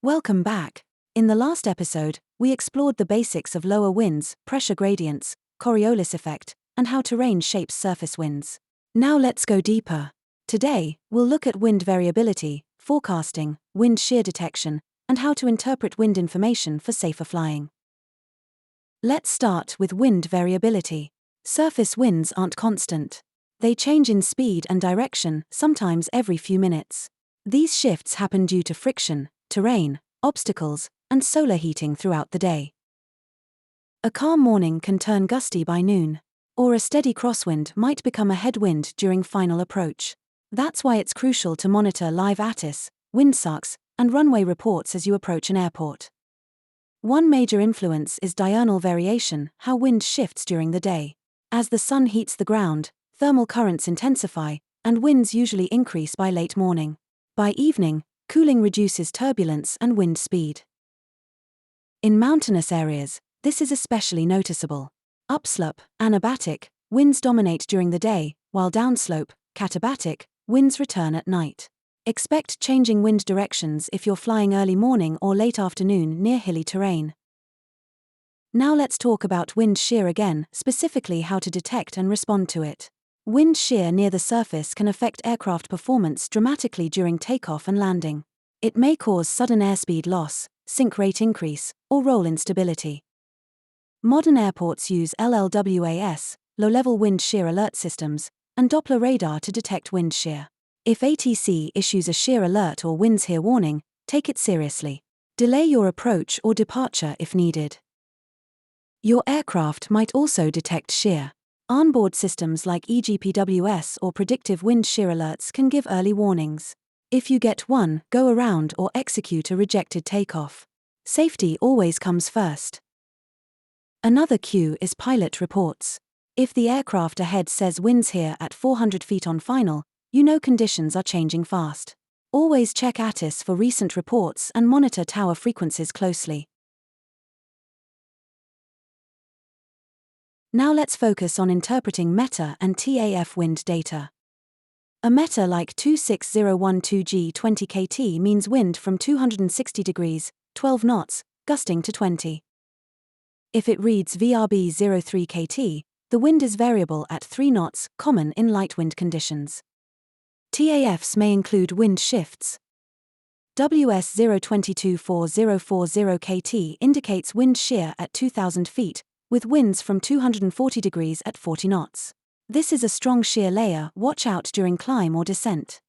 Welcome back. In the last episode, we explored the basics of lower winds, pressure gradients, Coriolis effect, and how terrain shapes surface winds. Now let's go deeper. Today, we'll look at wind variability, forecasting, wind shear detection, and how to interpret wind information for safer flying. Let's start with wind variability. Surface winds aren't constant. They change in speed and direction, sometimes every few minutes. These shifts happen due to friction, terrain, obstacles, and solar heating throughout the day. A calm morning can turn gusty by noon, or a steady crosswind might become a headwind during final approach. That's why it's crucial to monitor live ATIS, windsucks, and runway reports as you approach an airport. One major influence is diurnal variation, how wind shifts during the day. As the sun heats the ground, thermal currents intensify, and winds usually increase by late morning. By evening, cooling reduces turbulence and wind speed. In mountainous areas, this is especially noticeable. Upslope, anabatic, winds dominate during the day, while downslope, katabatic, winds return at night. Expect changing wind directions if you're flying early morning or late afternoon near hilly terrain. Now let's talk about wind shear again, specifically how to detect and respond to it. Wind shear near the surface can affect aircraft performance dramatically during takeoff and landing. It may cause sudden airspeed loss, sink rate increase, or roll instability. Modern airports use LLWAS, low-level wind shear alert systems, and Doppler radar to detect wind shear. If ATC issues a shear alert or winds here warning, take it seriously. Delay your approach or departure if needed. Your aircraft might also detect shear. Onboard systems like EGPWS or predictive wind shear alerts can give early warnings. If you get one, go around or execute a rejected takeoff. Safety always comes first. Another cue is pilot reports. If the aircraft ahead says winds here at 400 feet on final, you know conditions are changing fast. Always check ATIS for recent reports and monitor tower frequencies closely. Now let's focus on interpreting META and TAF wind data. A META like 26012G 20 kT means wind from 260 degrees, 12 knots, gusting to 20. If it reads VRB 03 kT, the wind is variable at 3 knots, common in light wind conditions. TAFs may include wind shifts. WS 02244040 kT indicates wind shear at 2000 feet, with winds from 240 degrees at 40 knots. This is a strong shear layer, watch out during climb or descent.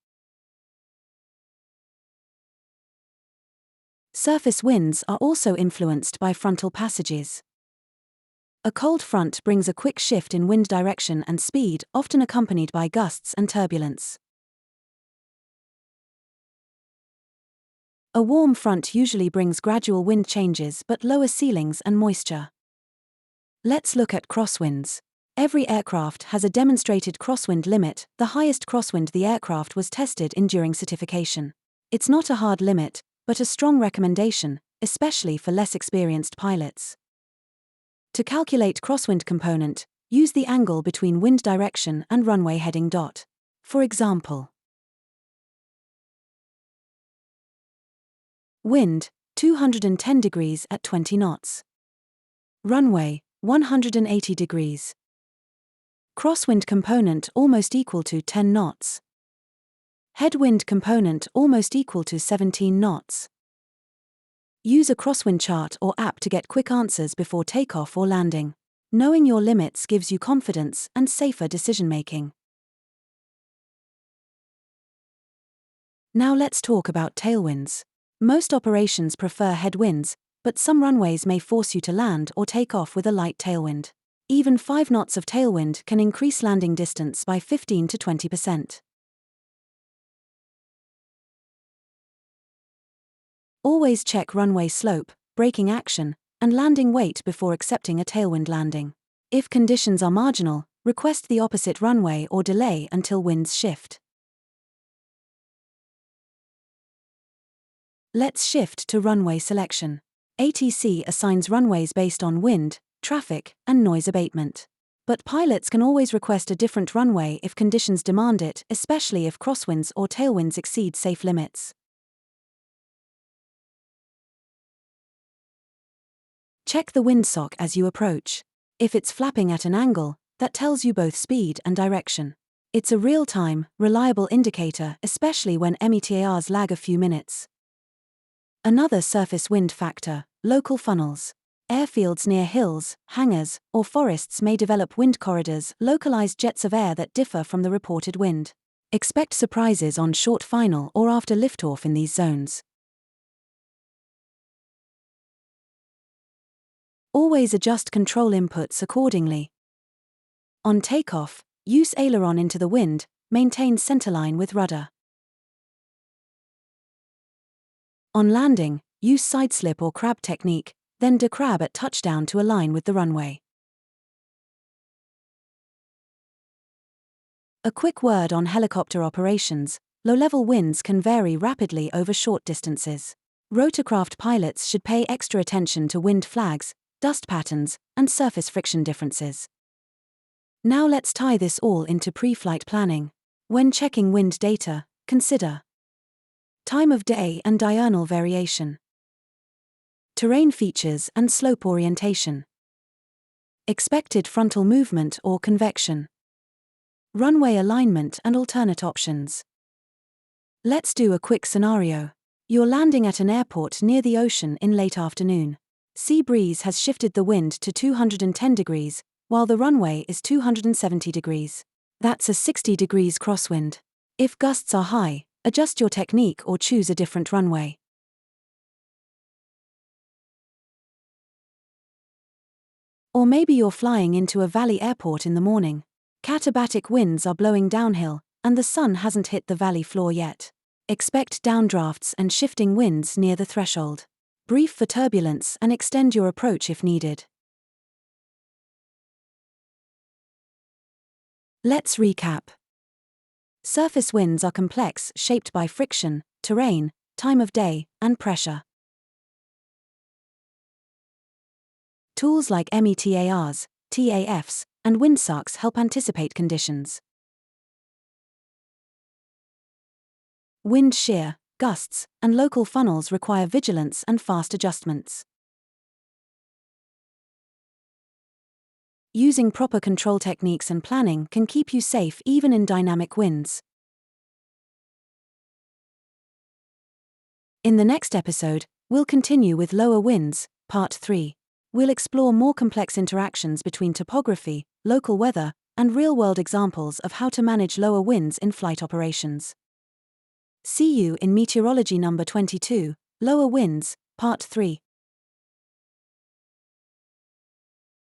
Surface winds are also influenced by frontal passages. A cold front brings a quick shift in wind direction and speed, often accompanied by gusts and turbulence. A warm front usually brings gradual wind changes but lower ceilings and moisture. Let's look at crosswinds. Every aircraft has a demonstrated crosswind limit, the highest crosswind the aircraft was tested in during certification. It's not a hard limit, but a strong recommendation, especially for less experienced pilots. To calculate crosswind component, use the angle between wind direction and runway heading dot. For example, wind, 210 degrees at 20 knots. Runway, 180 degrees. Crosswind component almost equal to 10 knots. Headwind component almost equal to 17 knots. Use a crosswind chart or app to get quick answers before takeoff or landing. Knowing your limits gives you confidence and safer decision-making. Now let's talk about tailwinds. Most operations prefer headwinds, but some runways may force you to land or take off with a light tailwind. Even 5 knots of tailwind can increase landing distance by 15 to 20%. Always check runway slope, braking action, and landing weight before accepting a tailwind landing. If conditions are marginal, request the opposite runway or delay until winds shift. Let's shift to runway selection. ATC assigns runways based on wind, traffic, and noise abatement. But pilots can always request a different runway if conditions demand it, especially if crosswinds or tailwinds exceed safe limits. Check the windsock as you approach. If it's flapping at an angle, that tells you both speed and direction. It's a real-time, reliable indicator, especially when METARs lag a few minutes. Another surface wind factor: local funnels. Airfields near hills, hangars, or forests may develop wind corridors, localized jets of air that differ from the reported wind. Expect surprises on short final or after liftoff in these zones. Always adjust control inputs accordingly. On takeoff, use aileron into the wind, maintain centerline with rudder. On landing, use sideslip or crab technique, then decrab at touchdown to align with the runway. A quick word on helicopter operations: low-level winds can vary rapidly over short distances. Rotorcraft pilots should pay extra attention to wind flags, dust patterns, and surface friction differences. Now let's tie this all into pre-flight planning. When checking wind data, consider time of day and diurnal variation, terrain features and slope orientation, expected frontal movement or convection, runway alignment and alternate options. Let's do a quick scenario. You're landing at an airport near the ocean in late afternoon. Sea breeze has shifted the wind to 210 degrees, while the runway is 270 degrees. That's a 60 degrees crosswind. If gusts are high, adjust your technique or choose a different runway. Or maybe you're flying into a valley airport in the morning. Katabatic winds are blowing downhill, and the sun hasn't hit the valley floor yet. Expect downdrafts and shifting winds near the threshold. Brief for turbulence and extend your approach if needed. Let's recap. Surface winds are complex, shaped by friction, terrain, time of day, and pressure. Tools like METARs, TAFs, and windsucks help anticipate conditions. Wind shear, gusts, and local funnels require vigilance and fast adjustments. Using proper control techniques and planning can keep you safe even in dynamic winds. In the next episode, we'll continue with lower winds, Part 3. We'll explore more complex interactions between topography, local weather, and real-world examples of how to manage lower winds in flight operations. See you in Meteorology number 22, Lower Winds, Part 3.